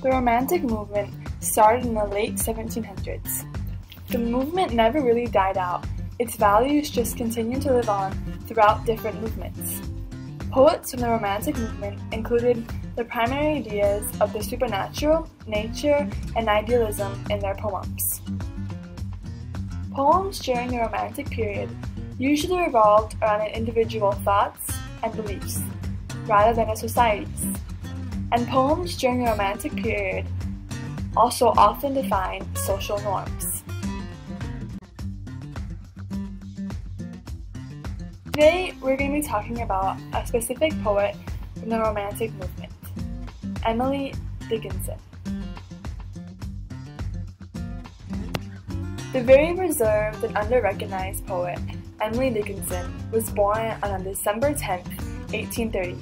The Romantic movement started in the late 1700s. The movement never really died out. Its values just continued to live on throughout different movements. Poets from the Romantic movement included the primary ideas of the supernatural, nature, and idealism in their poems. Poems during the Romantic period usually revolved around an individual thoughts and beliefs, rather than a society's. And poems during the Romantic period also often define social norms. Today, we're going to be talking about a specific poet from the Romantic movement, Emily Dickinson. The very reserved and under-recognized poet, Emily Dickinson, was born on December 10, 1830,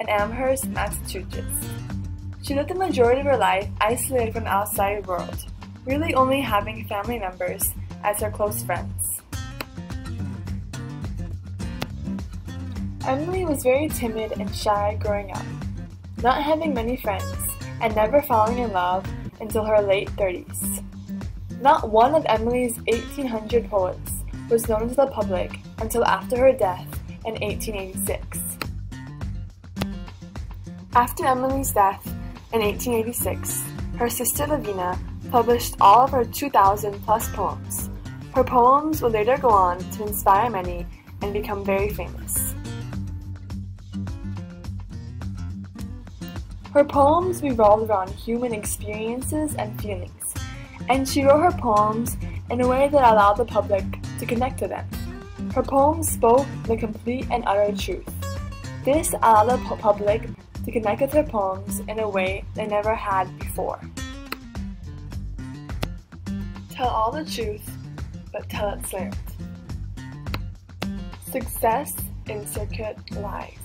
in Amherst, Massachusetts. She lived the majority of her life isolated from the outside world, really only having family members as her close friends. Emily was very timid and shy growing up, not having many friends and never falling in love until her late 30s. Not one of Emily's 1800 poets was known to the public until after her death in 1886. After Emily's death in 1886, her sister Lavina published all of her 2,000+ poems. Her poems would later go on to inspire many and become very famous. Her poems revolved around human experiences and feelings, and she wrote her poems in a way that allowed the public to connect to them. Her poems spoke the complete and utter truth. This allowed the public to connect with her poems in a way they never had before. Tell all the truth, but tell it slant. Success in circuit lies.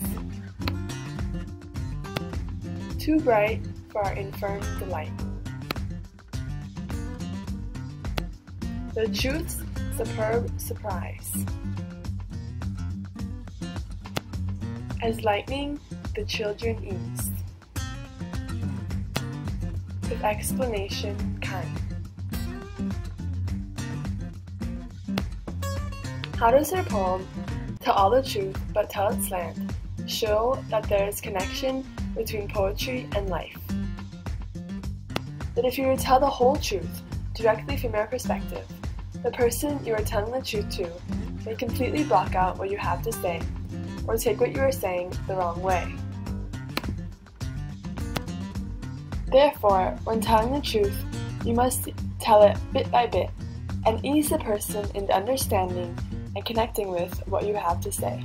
Too bright for our infirm delight. The truth's superb surprise. As lightning, the children ease, with explanation kind. How does her poem, Tell All the Truth but Tell It Slant, show that there is connection between poetry and life? That if you were to tell the whole truth directly from your perspective, the person you are telling the truth to may completely block out what you have to say or take what you are saying the wrong way. Therefore, when telling the truth, you must tell it bit by bit and ease the person into understanding and connecting with what you have to say.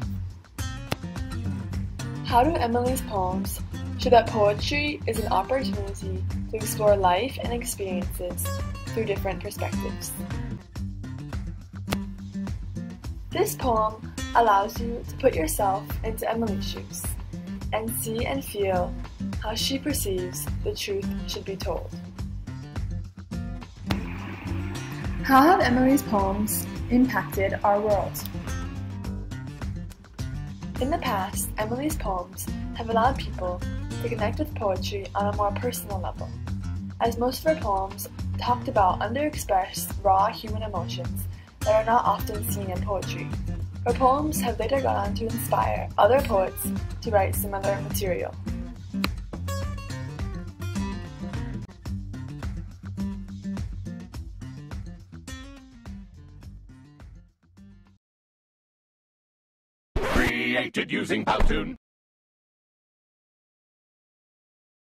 How do Emily's poems show that poetry is an opportunity to explore life and experiences through different perspectives? This poem allows you to put yourself into Emily's shoes and see and feel how she perceives the truth should be told. How have Emily's poems impacted our world? In the past, Emily's poems have allowed people to connect with poetry on a more personal level, as most of her poems talked about underexpressed, raw human emotions that are not often seen in poetry. Her poems have later gone on to inspire other poets to write similar material. Created using Powtoon.